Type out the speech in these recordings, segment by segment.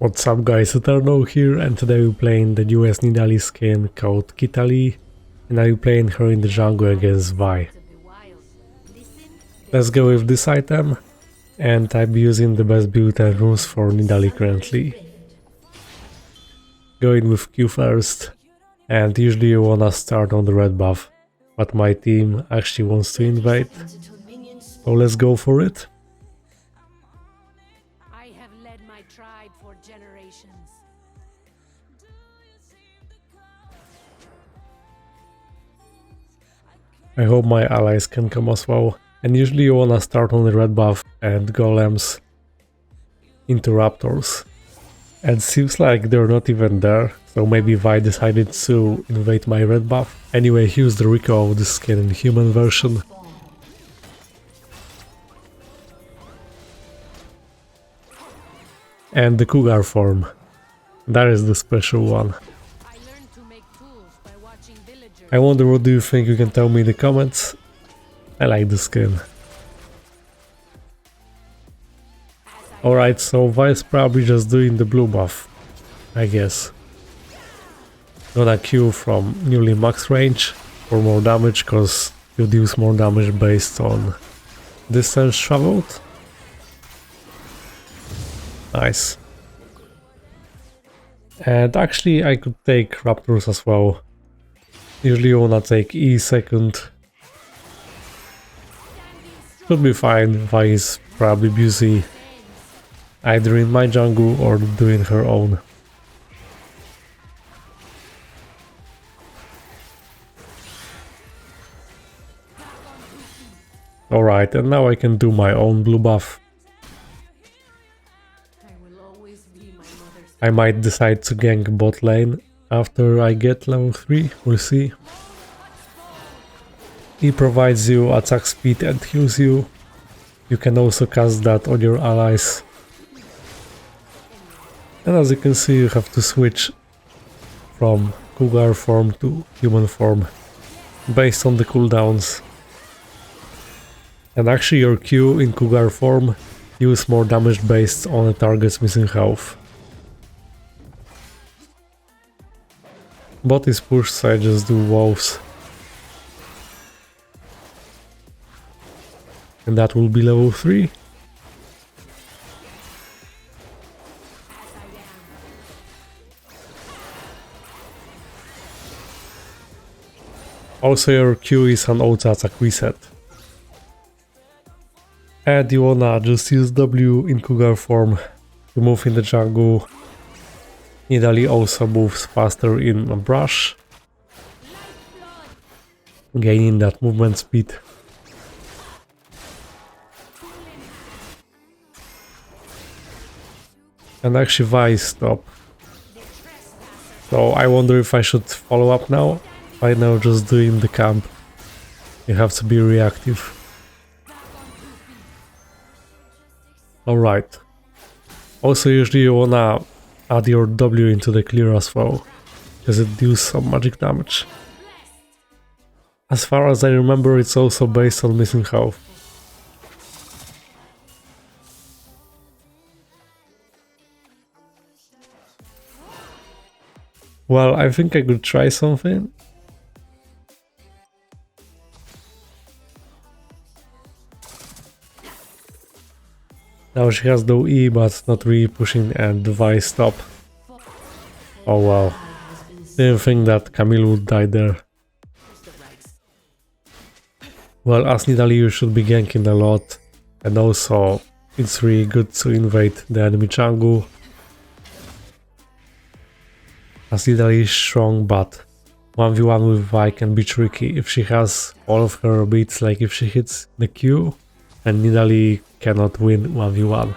What's up guys, Eternal here, and today we're playing the US Nidalee skin called KITTALEE, and I'll be playing her in the jungle against Vi. Let's go with this item, and I'll be using the best build and runes for Nidalee currently. Going with Q first, and usually you wanna start on the red buff, but my team actually wants to invade, so let's go for it. I hope my allies can come as well, and usually you wanna start on the red buff and golems into raptors. And seems like they're not even there, so maybe Vi decided to invade my red buff. Anyway, here's the recall of the skin in human version. And the cougar form. That is the special one. I wonder what do you think, you can tell me in the comments. I like the skin. Alright, so Vi's probably just doing the blue buff, I guess. Gonna Q from nearly max range for more damage, cause you deals more damage based on distance traveled. Nice. And actually I could take raptors as well. Usually you wanna take E second. Should be fine. Vi is probably busy either in my jungle or doing her own. Alright, and now I can do my own blue buff. I might decide to gank bot lane after I get level 3, we'll see. He provides you attack speed and heals you. You can also cast that on your allies. And as you can see, you have to switch from cougar form to human form based on the cooldowns. And actually your Q in cougar form deals more damage based on the target's missing health. Bot is pushed, so I just do wolves. And that will be level 3. Also your Q is an auto attack reset. And you wanna just use W in cougar form to move in the jungle. Nidalee also moves faster in a brush, gaining that movement speed. And actually Vi stopped. So I wonder if I should follow up now. Right now just doing the camp. You have to be reactive. Alright. Also usually you wanna add your W into the clear as well, because it deals some magic damage. As far as I remember, it's also based on missing health. Well, I think I could try something. Now she has no E, but not really pushing, and Vi stop. Oh wow. Didn't think that Camille would die there. Well, as Nidalee you should be ganking a lot, and also it's really good to invade the enemy jungle. As Nidalee is strong, but 1v1 with Vi can be tricky if she has all of her beats, like if she hits the Q, and Nidalee cannot win 1v1.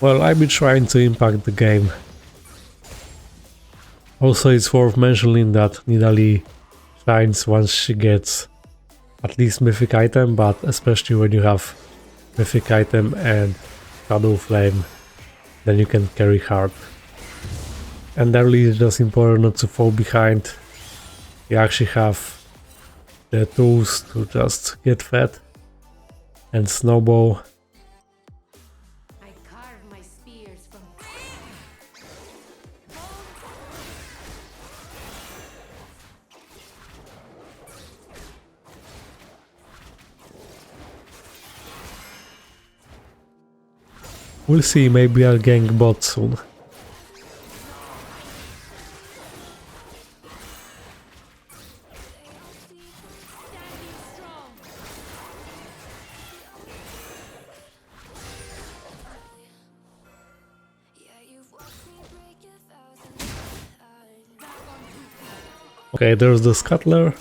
Well, I've been trying to impact the game. Also, it's worth mentioning that Nidalee shines once she gets at least mythic item, but especially when you have mythic item and shadow flame, then you can carry hard. And early it's just important not to fall behind. You actually have the tools to just get fed and snowball. We'll see, maybe I'll gank bot soon. Okay, there's the scuttler.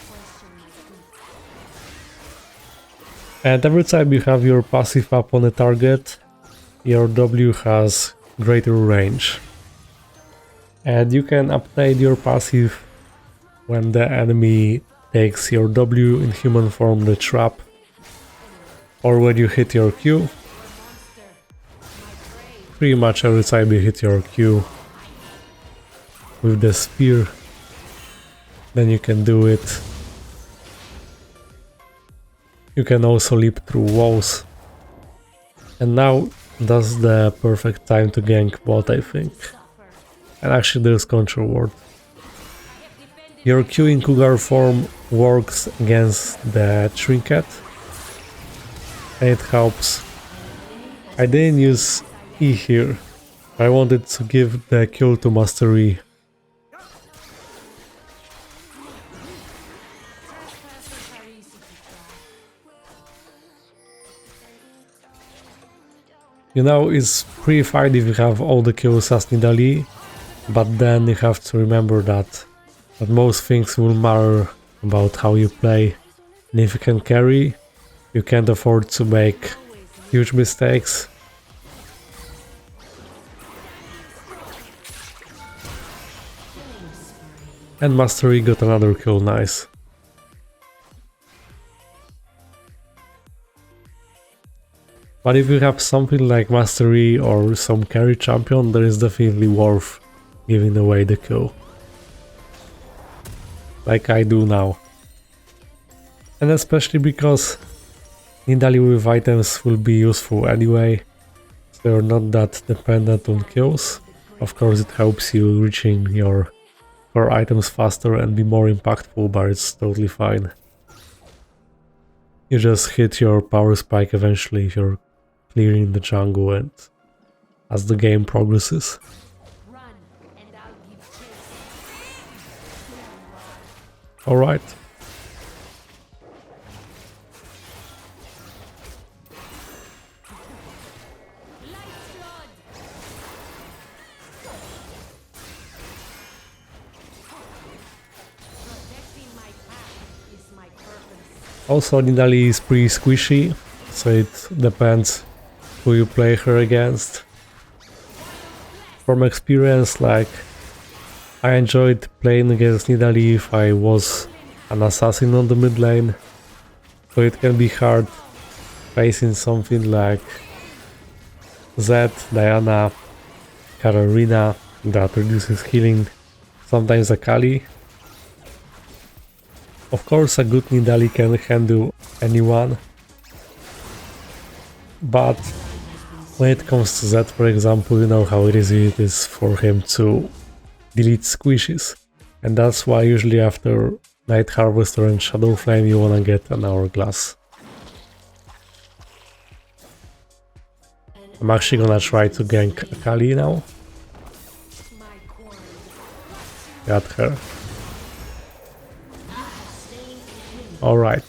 And every time you have your passive up on a target, your W has greater range. And you can upgrade your passive when the enemy takes your W in human form, the trap, or when you hit your Q. Pretty much every time you hit your Q with the spear, then you can do it. You can also leap through walls. And now that's the perfect time to gank bot, I think. And actually there's control ward. Your Q in Cougar form works against the trinket. And it helps. I didn't use E here. I wanted to give the kill to Mastery. You know, it's pretty fine if you have all the kills as Nidalee, but then you have to remember that most things will matter about how you play. And if you can carry, you can't afford to make huge mistakes. And Mastery got another kill, nice. But if you have something like Mastery or some carry champion, there is definitely worth giving away the kill. Like I do now. And especially because Nidalee with items will be useful anyway, so you're not that dependent on kills. Of course it helps you reaching your core items faster and be more impactful, but it's totally fine. You just hit your power spike eventually if you're clearing the jungle and as the game progresses. Alright. Also, Nidalee is pretty squishy, so it depends who you play her against. From experience, like, I enjoyed playing against Nidalee if I was an assassin on the mid lane, so it can be hard facing something like Zed, Diana, Katarina that reduces healing, sometimes Akali. Of course a good Nidalee can handle anyone, but when it comes to Zed, for example, you know how easy it is for him to delete squishes, and that's why usually after Night Harvester and Shadow Flame you wanna get an Hourglass. I'm actually gonna try to gank Akali now. Got her. Alright.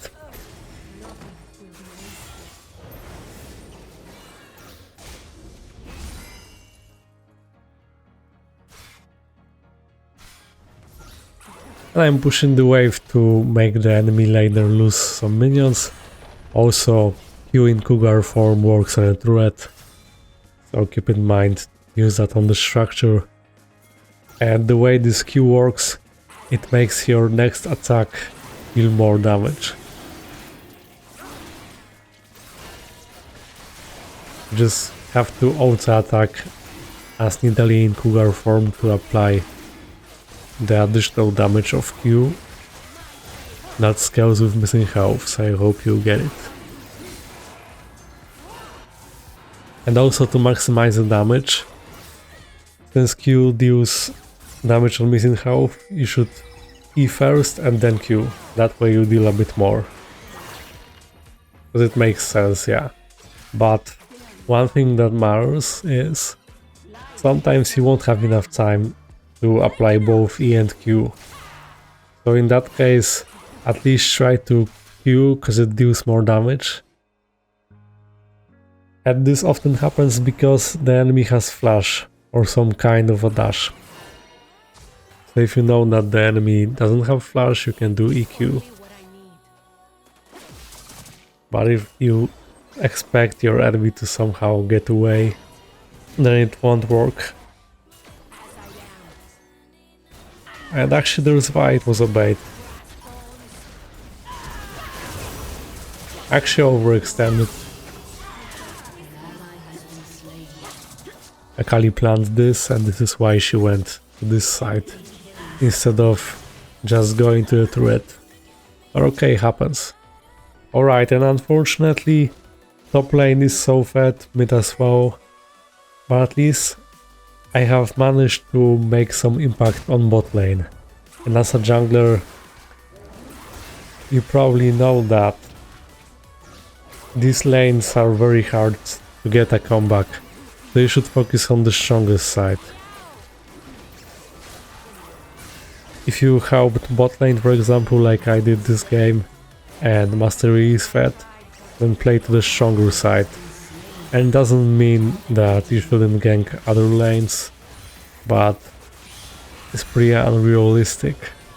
And I'm pushing the wave to make the enemy laner lose some minions. Also, Q in Cougar form works on a turret, so keep in mind, use that on the structure. And the way this Q works, it makes your next attack deal more damage. You just have to auto attack as Nidalee in Cougar form to apply the additional damage of Q that scales with missing health, so I hope you get it. And also to maximize the damage, since Q deals damage on missing health, you should E first and then Q, that way you deal a bit more. Because it makes sense, yeah. But one thing that matters is sometimes you won't have enough time to apply both E and Q. So in that case, at least try to Q because it deals more damage. And this often happens because the enemy has flash or some kind of a dash. So if you know that the enemy doesn't have flash, you can do EQ. But if you expect your enemy to somehow get away, then it won't work. And actually there's why it was a bait. Actually overextended. Akali planned this, and this is why she went to this side instead of just going to the turret. But okay, happens. Alright, and unfortunately top lane is so fed, mid as well. But at least I have managed to make some impact on bot lane. And as a jungler, you probably know that these lanes are very hard to get a comeback. So you should focus on the strongest side. If you helped bot lane, for example, like I did this game, and mastery is fed, then play to the stronger side. And it doesn't mean that you shouldn't gank other lanes, but it's pretty unrealistic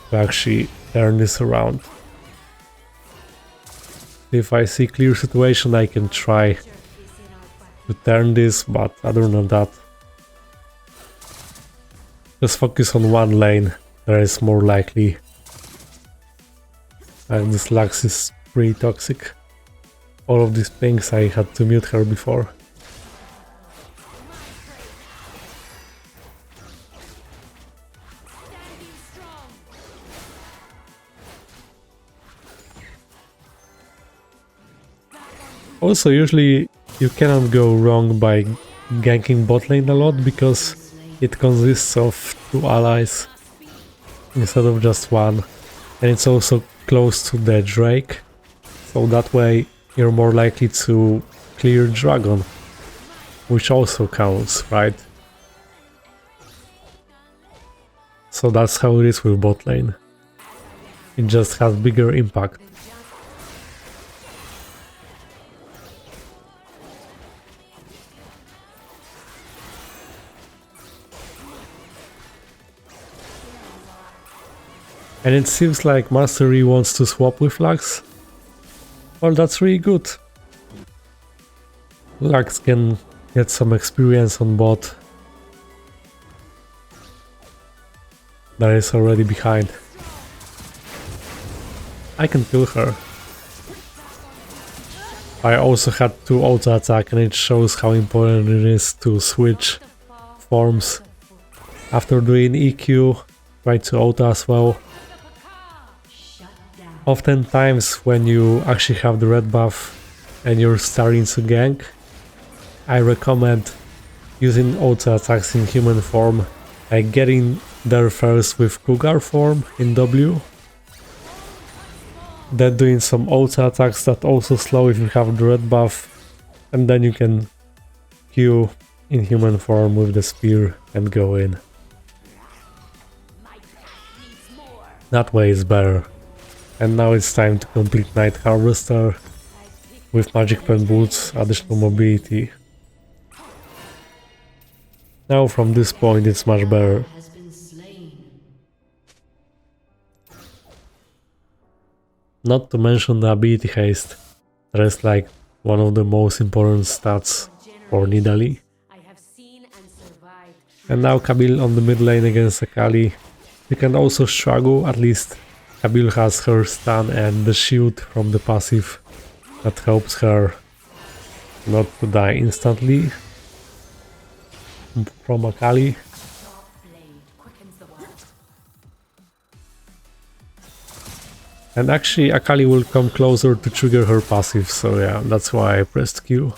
to actually turn this around. If I see clear situation, I can try to turn this, but other than that, just focus on one lane, that is more likely. And this Lux is pretty toxic. All of these pings, I had to mute her before. Also, usually you cannot go wrong by ganking bot lane a lot, because it consists of 2 allies instead of just one, and it's also close to the Drake, so that way you're more likely to clear dragon, which also counts, right? So that's how it is with bot lane. It just has bigger impact. And it seems like Mastery wants to swap with Lux. Well, that's really good. Lux can get some experience on bot. That is already behind. I can kill her. I also had to auto attack, and it shows how important it is to switch forms. After doing EQ, try to auto as well. Oftentimes when you actually have the red buff and you're starting to gank, I recommend using auto attacks in human form, like getting there first with Cougar form in W, then doing some auto attacks that also slow if you have the red buff, and then you can Q in human form with the spear and go in. That way is better. And now it's time to complete Night Harvester with Magic Pen Boots, additional mobility. Now from this point it's much better. Not to mention the ability haste, that is like one of the most important stats for Nidalee. And now Kabil on the mid lane against Akali. You can also struggle, at least Kabil has her stun and the shield from the passive that helps her not to die instantly from Akali. And actually Akali will come closer to trigger her passive, so yeah, that's why I pressed Q.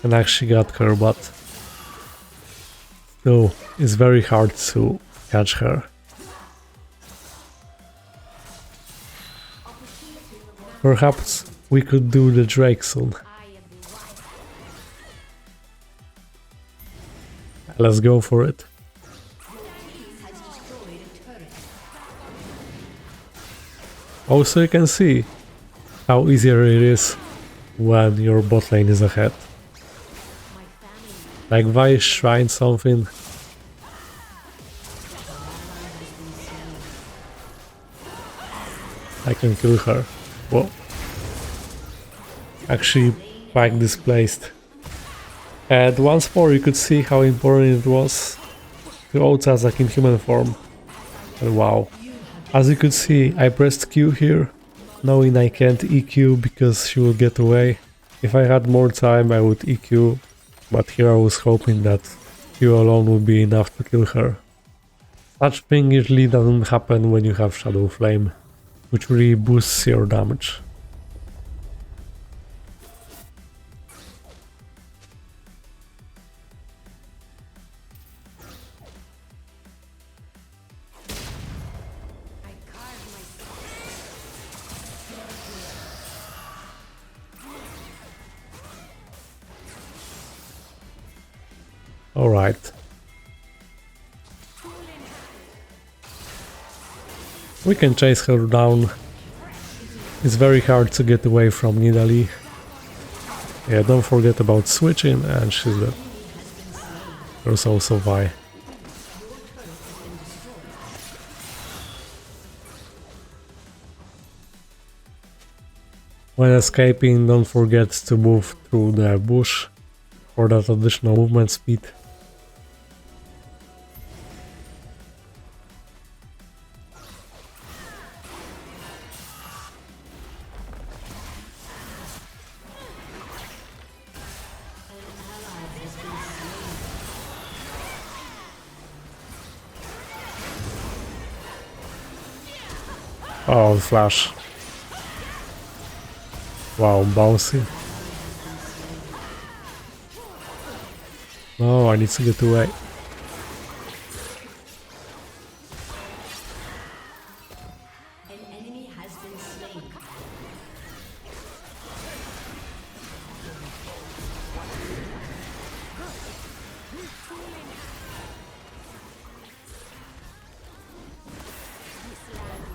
And actually got her, but still, it's very hard to catch her. Perhaps we could do the Drake soon. Let's go for it. Also, you can see how easier it is when your bot lane is ahead. Like, why shrine something? I can kill her. Whoa. Actually, Pike displaced. And once more you could see how important it was to auto-attack in human form. And wow. As you could see, I pressed Q here, knowing I can't EQ because she will get away. If I had more time I would EQ, but here I was hoping that Q alone would be enough to kill her. Such thing usually doesn't happen when you have Shadow Flame, which really boosts your damage. Alright. We can chase her down. It's very hard to get away from Nidalee. Yeah, don't forget about switching, and she's dead. There's also Vi. When escaping, don't forget to move through the bush for that additional movement speed. Oh, flash. Wow, bouncy. No, I need to get away.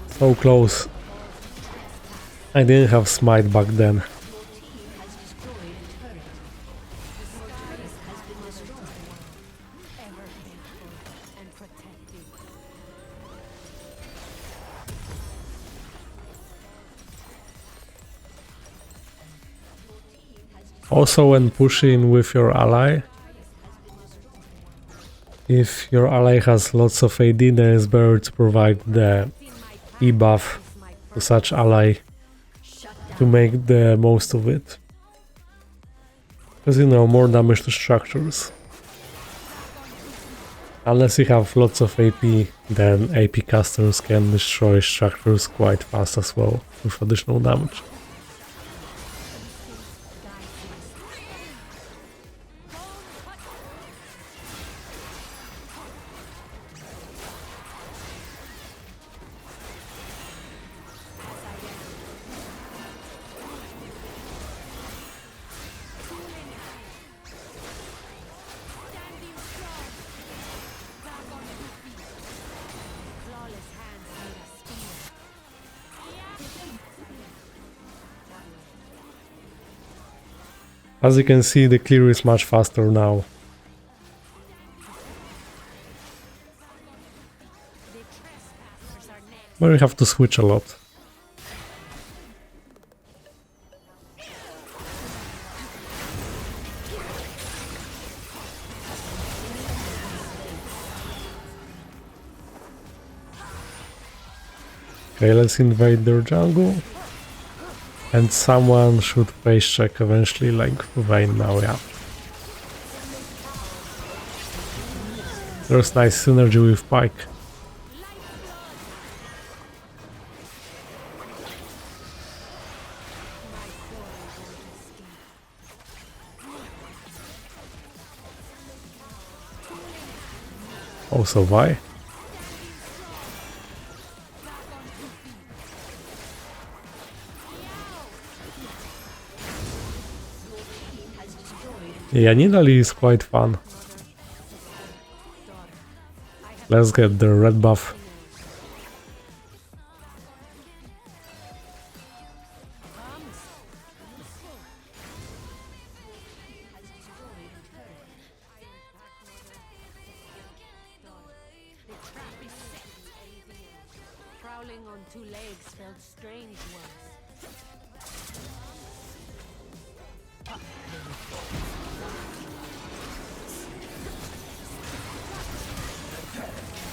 So close. I didn't have smite back then. Also, when pushing with your ally, if your ally has lots of AD, then it's better to provide the E buff to such ally to make the most of it. Because, you know, more damage to structures. Unless you have lots of AP, then AP casters can destroy structures quite fast as well with additional damage. As you can see, the clear is much faster now. But you have to switch a lot. Okay, let's invade their jungle. And someone should face check eventually, like Vayne now, yeah. There's nice synergy with Pike. Also, why? Yeah, Nidalee is quite fun. Let's get the red buff. Crawling on two legs felt strange once.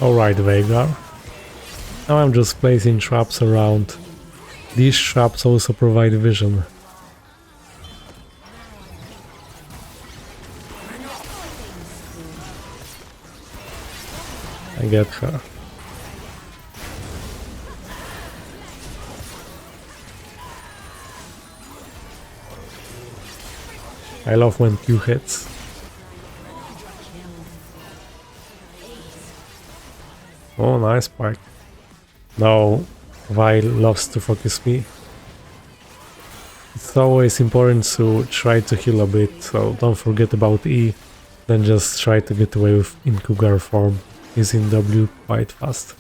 Alright, Veigar. Now I'm just placing traps around. These traps also provide vision. I get her. I love when Q hits. Oh, nice spike. No, Vi loves to focus me. It's always important to try to heal a bit, so don't forget about E. Then just try to get away with in Cougar form, using W quite fast.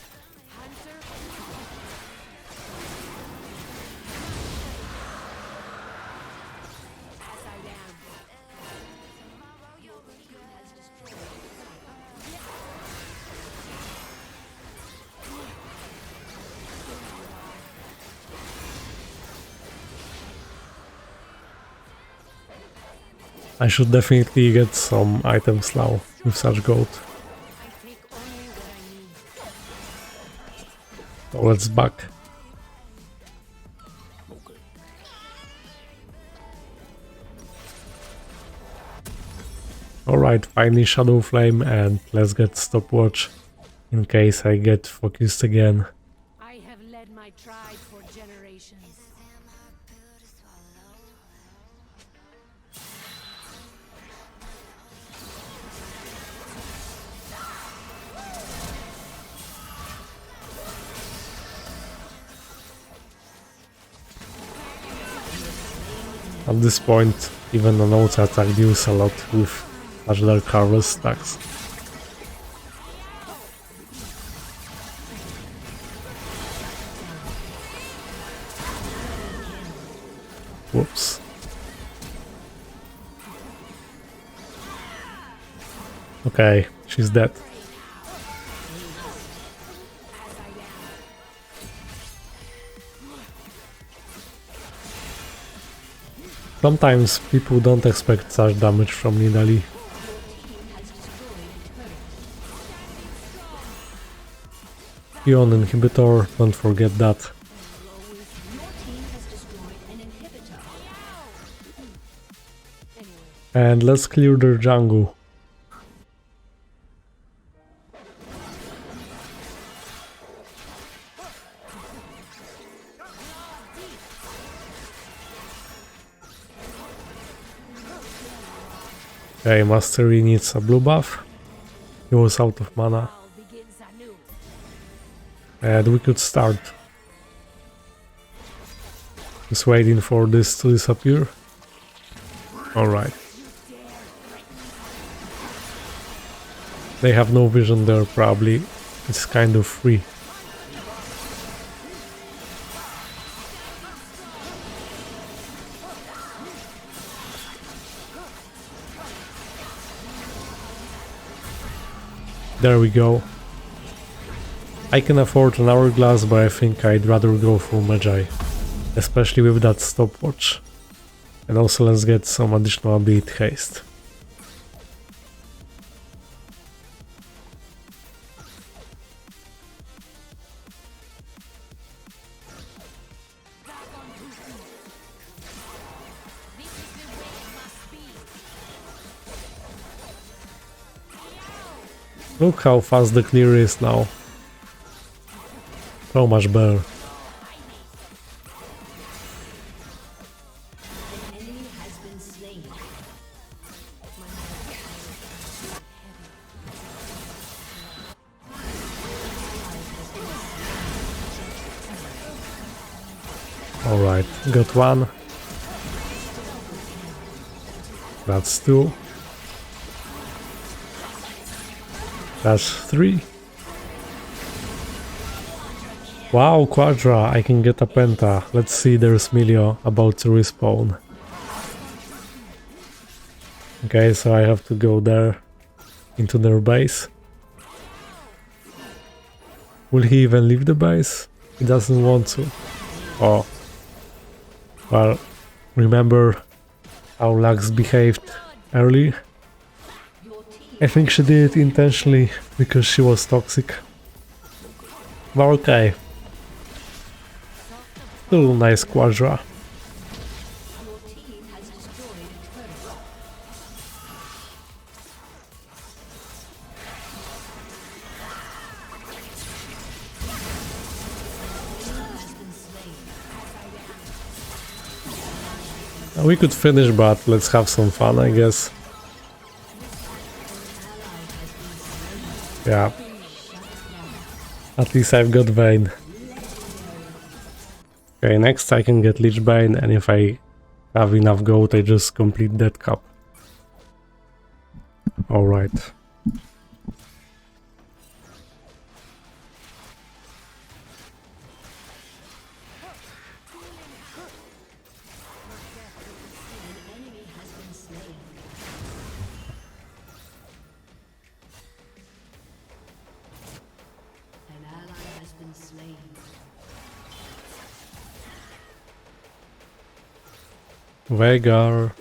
I should definitely get some items now with such gold. So let's back. Alright, finally Shadow Flame, and let's get stopwatch in case I get focused again. I have led my tribe for generations. At this point, even an auto attack deals a lot with such dark harvest stacks. Whoops. Okay, she's dead. Sometimes people don't expect such damage from Nidalee. Ion inhibitor, don't forget that. And let's clear their jungle. Okay, Mastery needs a blue buff. He was out of mana. And we could start. Just waiting for this to disappear. Alright. They have no vision there, probably. It's kind of free. There we go. I can afford an hourglass, but I think I'd rather go for Magi. Especially with that stopwatch. And also let's get some additional ability haste. Look how fast the clear is now. So much better. Alright, got one. That's two. That's three. Wow, Quadra, I can get a Penta. Let's see, there's Milio about to respawn. Okay, so I have to go there, into their base. Will he even leave the base? He doesn't want to. Oh. Well, remember how Lux behaved early? I think she did it intentionally because she was toxic. But okay. Still nice Quadra. We could finish, but let's have some fun, I guess. Yeah. At least I've got Vayne. Okay, next I can get Lichbane, and if I have enough gold, I just complete that cup. Alright. Veigar.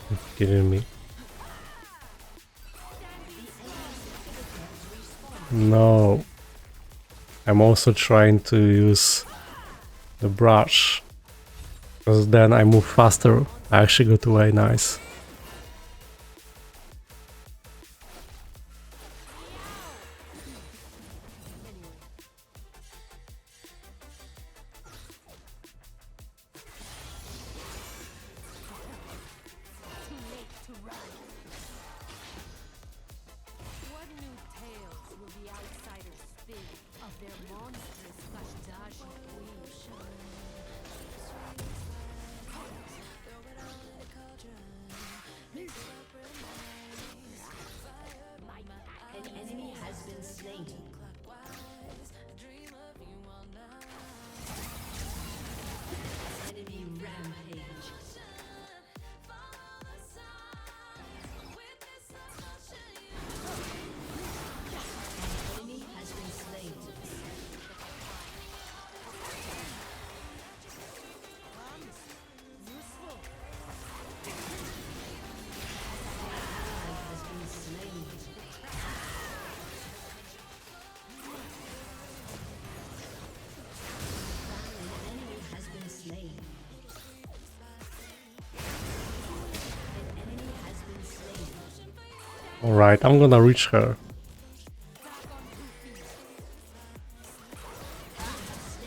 You're kidding me. No. I'm also trying to use the brush, because then I move faster. I actually got away nice. What new tales will the outsiders spin of their monstrous Kashdashi queen? An enemy has been slain. Enemy rampage. An enemy has been slain. Has been slain. An enemy has been slain. An enemy has been slain. Alright, I'm gonna reach her.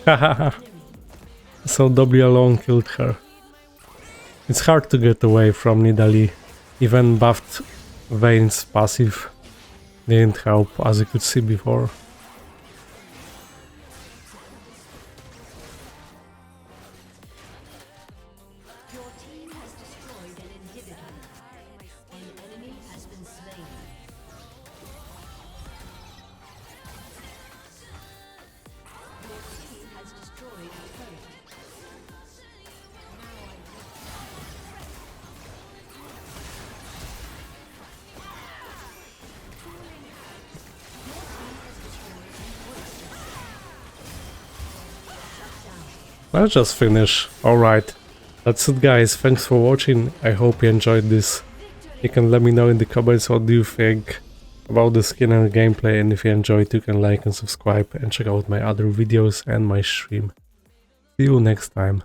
Hahaha. So W alone killed her. It's hard to get away from Nidalee. Even buffed Vayne's passive didn't help, as you could see before. Your team has destroyed an inhibitor. An enemy has been slain. Your team has destroyed a turret. Let's just finish. Alright. That's it, guys. Thanks for watching. I hope you enjoyed this. You can let me know in the comments what do you think about the skin and the gameplay, and if you enjoyed, you can like and subscribe and check out my other videos and my stream. See you next time.